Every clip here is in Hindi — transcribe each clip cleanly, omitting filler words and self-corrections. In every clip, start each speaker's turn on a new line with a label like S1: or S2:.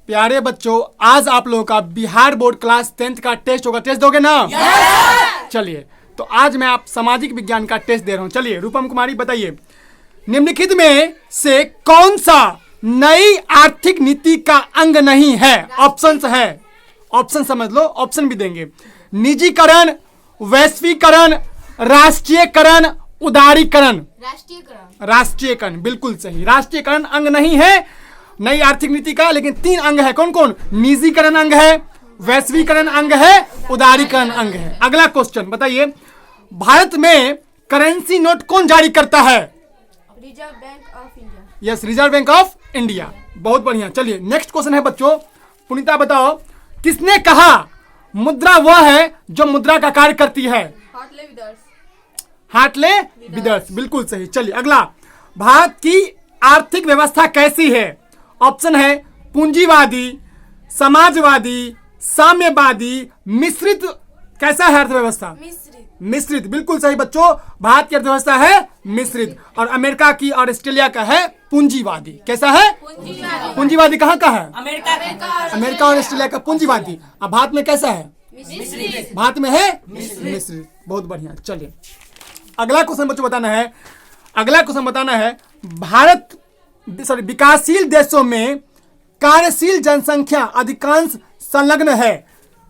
S1: प्यारे बच्चों, आज आप लोगों का बिहार बोर्ड क्लास 10th का टेस्ट होगा। टेस्ट दोगे ना? चलिए, तो आज मैं आप सामाजिक विज्ञान का टेस्ट दे रहा हूं। चलिए रूपम कुमारी बताइए, निम्नलिखित में से कौन सा नई आर्थिक नीति का अंग नहीं है? ऑप्शंस है, ऑप्शन समझ लो, ऑप्शन भी देंगे। निजीकरण, वैश्वीकरण, राष्ट्रीयकरण, उदारीकरण। राष्ट्रीयकरण बिल्कुल सही। राष्ट्रीयकरण अंग नहीं है नई आर्थिक नीति का, लेकिन 3 अंग है। कौन कौन? निजीकरण अंग है, वैश्वीकरण अंग है, उदारीकरण अंग है। अगला क्वेश्चन बताइए, भारत में करेंसी नोट कौन जारी करता है?
S2: Reserve bank of India.
S1: Yes, reserve bank of India. बहुत बढ़िया। चलिए नेक्स्ट क्वेश्चन है बच्चों। पुनीता बताओ, किसने कहा मुद्रा वह है जो मुद्रा का कार्य करती है?
S2: Hartley withers.
S1: हार्टले विदर्स बिल्कुल सही। चलिए अगला, भारत की आर्थिक व्यवस्था कैसी है? ऑप्शन है पूंजीवादी, समाजवादी, साम्यवादी, मिश्रित। कैसा है अर्थव्यवस्था? मिश्रित बिल्कुल सही बच्चों। भारत की अर्थव्यवस्था है मिश्रित, और अमेरिका की और ऑस्ट्रेलिया का है पूंजीवादी। कैसा है? पूंजीवादी कहाँ का है? अमेरिका और ऑस्ट्रेलिया का पूंजीवादी। अब भारत में कैसा है? भारत में है मिश्रित। बहुत बढ़िया। चलिए अगला क्वेश्चन बच्चों बताना है। अगला क्वेश्चन बताना है, विकासशील देशों में कार्यशील जनसंख्या अधिकांश संलग्न है।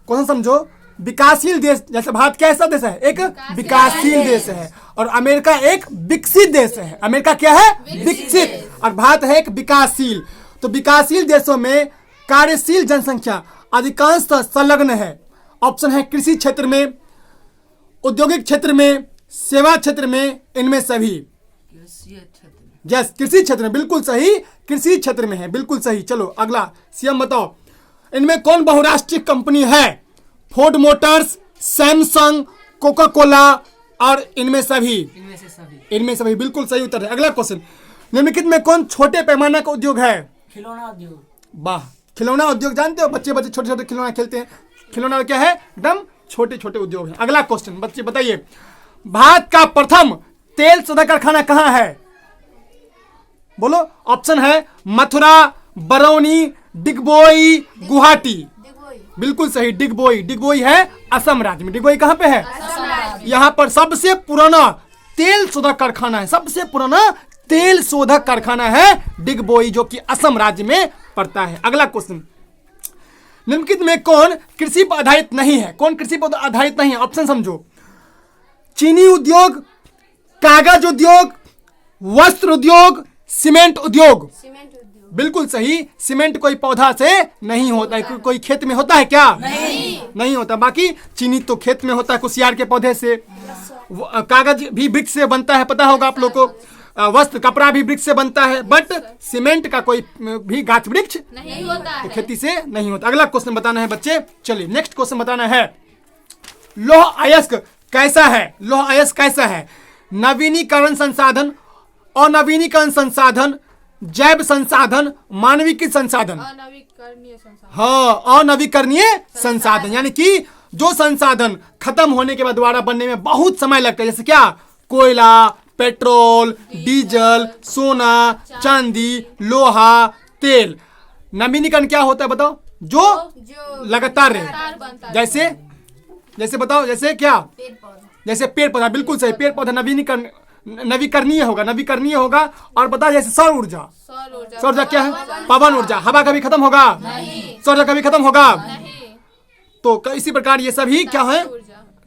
S1: क्वेश्चन समझो, विकासशील देश, जैसे भारत कैसा देश है? एक विकासशील देश है, और अमेरिका एक विकसित देश है। अमेरिका क्या है? विकसित, और भारत है एक विकासशील। तो विकासशील देशों में कार्यशील जनसंख्या अधिकांश संलग्न है। ऑप्शन है कृषि क्षेत्र में, औद्योगिक क्षेत्र में, सेवा क्षेत्र में, इनमें सभी। यस, कृषि क्षेत्र में बिल्कुल सही, कृषि क्षेत्र में है, बिल्कुल सही। चलो अगला, सीएम बताओ, इनमें कौन बहुराष्ट्रीय कंपनी है? Ford Motors, Samsung, Coca Cola, और इनमें सभी। इनमें सभी बिल्कुल सही उत्तर है। अगला क्वेश्चन, निम्नलिखित में कौन छोटे पैमाने का उद्योग है?
S3: खिलौना उद्योग।
S1: वाह, खिलौना उद्योग जानते हो? बच्चे छोटे छोटे खिलौना खेलते हैं। खिलौना क्या है? एकदम छोटे छोटे उद्योग है। अगला क्वेश्चन बच्चे बताइए, भारत का प्रथम तेल शोधक कारखाना कहाँ है? बोलो। ऑप्शन है मथुरा, बरौनी, डिगबोई, गुवाहाटी। बिल्कुल सही, डिगबोई। डिगबोई है असम राज्य में। डिगबोई कहाँ पे है? यहाँ पर सबसे पुराना तेल शोधक कारखाना है। सबसे पुराना तेल शोधक कारखाना है डिगबोई, जो कि असम राज्य में पड़ता है। अगला क्वेश्चन, निम्नलिखित में कौन कृषि पर आधारित नहीं है? कौन कृषि पर आधारित नहीं है? ऑप्शन समझो, चीनी उद्योग, कागज उद्योग, वस्त्र उद्योग, सीमेंट उद्योग। बिल्कुल सही। सीमेंट कोई पौधा से नहीं होता है। कोई खेत में होता है क्या? नहीं होता। बाकी चीनी तो खेत में होता है, कुसियार के पौधे से। कागज भी वृक्ष से बनता है, पता होगा आप लोग को। वस्त्र कपड़ा भी वृक्ष से बनता है, बट सीमेंट का कोई भी गाछ वृक्ष नहीं होता है, तो खेती से नहीं होता। अगला क्वेश्चन बताना है बच्चे। चलिए नेक्स्ट क्वेश्चन बताना है, लौह अयस्क कैसा है? लौह अयस्क कैसा है? नवीनीकरण संसाधन, अनवीनीकरण संसाधन, जैव संसाधन, मानविक संसाधन। हाँ, अनवीकरणीय संसाधन, यानी कि जो संसाधन खत्म होने के बाद दोबारा बनने में बहुत समय लगता है। जैसे क्या? कोयला, पेट्रोल, डीजल, सोना, चांदी, लोहा, तेल। नवीनीकरण क्या होता है बताओ? जो लगातार रहे। जैसे बताओ, जैसे क्या? जैसे पेड़ पौधा। बिल्कुल सही, पेड़ पौधा नवीकरणीय होगा। और बता, जैसे सौर ऊर्जा। सौर ऊर्जा क्या है? पवन ऊर्जा। हवा कभी खत्म होगा? सौर ऊर्जा कभी खत्म होगा? तो इसी प्रकार ये सभी क्या है?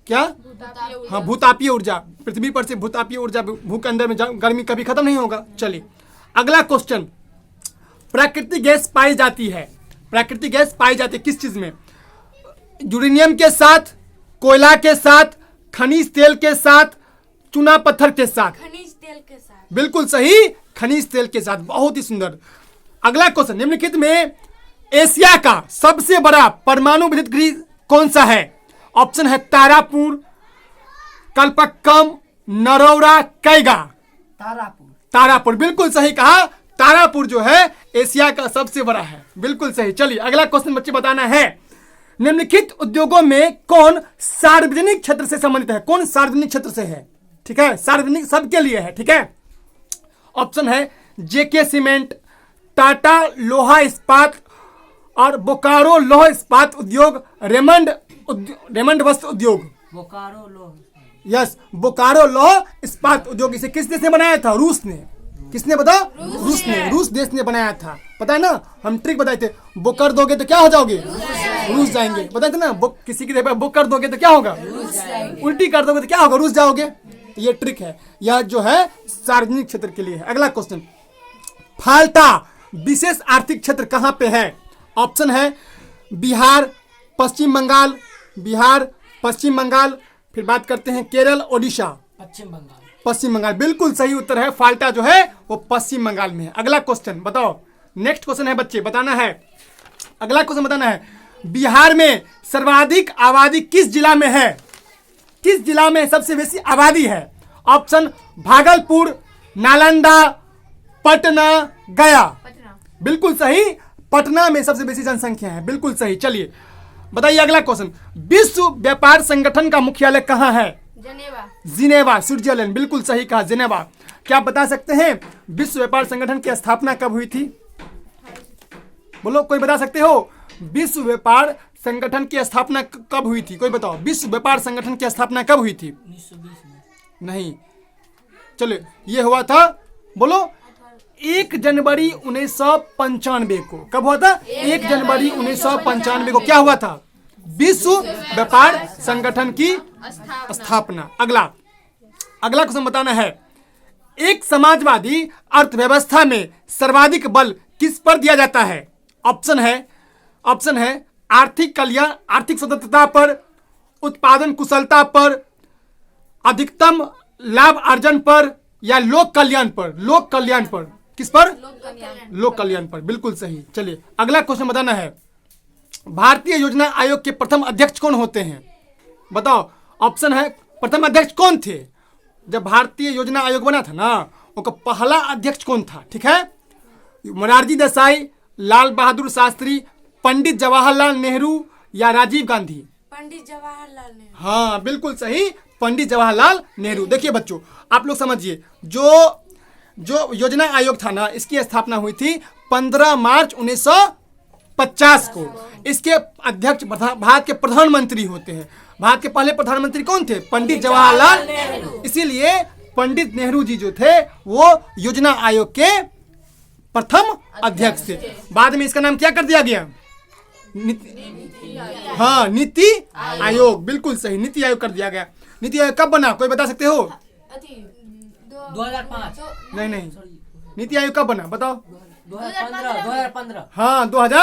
S1: क्या? हाँ, भूतापीय ऊर्जा। पृथ्वी पर से भूतापीय ऊर्जा, भू के अंदर में गर्मी कभी खत्म नहीं होगा। चलिए अगला क्वेश्चन, प्राकृतिक गैस पाई जाती है। प्राकृतिक गैस पाई जाती है किस चीज में? यूरेनियम के साथ, कोयला के साथ, खनिज तेल के साथ, चूना पत्थर के साथ।
S2: खनिज तेल के साथ।
S1: बिल्कुल सही, खनिज तेल के साथ। बहुत ही सुंदर। अगला क्वेश्चन, निम्नलिखित में एशिया का सबसे बड़ा परमाणु विद्युत गृह कौन सा है? ऑप्शन है तारापुर, कल्पक्कम, नरौरा, कैगा। तारापुर बिल्कुल सही कहा। तारापुर जो है एशिया का सबसे बड़ा है। बिल्कुल सही। चलिए अगला क्वेश्चन बच्चे बताना है, निम्नलिखित उद्योगों में कौन सार्वजनिक क्षेत्र से संबंधित है? कौन सार्वजनिक क्षेत्र से है? ठीक है, सार्वजनिक सबके लिए है। ठीक है, ऑप्शन है जेके सीमेंट, टाटा लोहा इस्पात, और बोकारो लौह इस्पात उद्योग, रेमंड वस्त्र उद्योग।
S3: बोकारो लो
S1: यस, बोकारो लौह इस्पात उद्योग इसे किस देश ने बनाया था? रूस ने। किसने बताओ? रूस ने। रूस देश ने बनाया था। पता है ना, हम ट्रिक बताए थे, बुक कर दोगे तो क्या हो जाओगे? रूस जाएंगे। बताए थे ना, बुक किसी की जगह बुक कर दोगे तो क्या होगा? उल्टी कर दोगे तो क्या होगा? रूस जाओगे। तो ये ट्रिक है, यह जो है सार्वजनिक क्षेत्र के लिए है। अगला क्वेश्चन, फाल्टा विशेष आर्थिक क्षेत्र कहाँ पे है? ऑप्शन है बिहार, पश्चिम बंगाल, बिहार, पश्चिम बंगाल, फिर बात करते हैं केरल, ओडिशा।
S3: पश्चिम बंगाल।
S1: पश्चिम बंगाल बिल्कुल सही उत्तर है। फाल्टा जो है वो पश्चिम बंगाल में है। अगला क्वेश्चन बताओ, नेक्स्ट क्वेश्चन है बच्चे, बताना है। अगला क्वेश्चन बताना है, बिहार में सर्वाधिक आबादी किस जिला में है? किस जिला में सबसे बेसी आबादी है? ऑप्शन भागलपुर, नालंदा, पटना, गया।
S2: पटना।
S1: बिल्कुल सही, पटना में सबसे बेसी जनसंख्या है। बिल्कुल सही। चलिए बताइए अगला क्वेश्चन, विश्व व्यापार संगठन का मुख्यालय कहाँ है?
S2: जनेवा।
S1: Geneva, Switzerland. बिल्कुल सही कहा, जिनेवा। क्या आप बता सकते हैं विश्व व्यापार संगठन की स्थापना कब हुई थी? बोलो, कोई बता सकते हो? विश्व व्यापार संगठन की स्थापना कब हुई थी? कोई बताओ, विश्व व्यापार संगठन की स्थापना कब हुई थी?
S3: 1920 में।
S1: नहीं, चलो ये हुआ था, बोलो, 1 जनवरी 1995 को। कब हुआ था? 1 जनवरी 1995 को क्या हुआ था? विश्व व्यापार संगठन की स्थापना। अगला क्वेश्चन बताना है, एक समाजवादी अर्थव्यवस्था में सर्वाधिक बल किस पर दिया जाता है? ऑप्शन है आर्थिक कल्याण, आर्थिक स्वतंत्रता पर, उत्पादन कुशलता पर, अधिकतम लाभ अर्जन पर, या लोक कल्याण पर। लोक कल्याण पर। किस पर? लोक कल्याण पर। बिल्कुल सही। चलिए अगला क्वेश्चन बताना है, भारतीय योजना आयोग के प्रथम अध्यक्ष कौन होते हैं? बताओ। ऑप्शन है, प्रथम अध्यक्ष कौन थे? जब भारतीय योजना आयोग बना था ना, उसका पहला अध्यक्ष कौन था? ठीक है, मोरारजी देसाई, लाल बहादुर शास्त्री, पंडित जवाहरलाल नेहरू, या राजीव गांधी।
S2: पंडित जवाहरलाल नेहरू।
S1: हाँ बिल्कुल सही, पंडित जवाहरलाल नेहरू। देखिए बच्चों, आप लोग समझिए, जो योजना आयोग था ना, इसकी स्थापना हुई थी 15 मार्च 1950 को। इसके अध्यक्ष भारत के प्रधानमंत्री होते हैं। भारत के पहले प्रधानमंत्री कौन थे? पंडित जवाहरलाल नेहरू। इसीलिए पंडित नेहरू जी जो थे वो योजना आयोग के प्रथम अध्यक्ष थे। बाद में इसका नाम क्या कर दिया गया? हाँ, नीति आयोग। बिल्कुल सही, नीति आयोग कर दिया गया। नीति आयोग कब बना, कोई बता सकते हो?
S3: 2005।
S1: नहीं, नीति आयोग कब बना बताओ?
S3: 2015।
S1: हाँ, 2000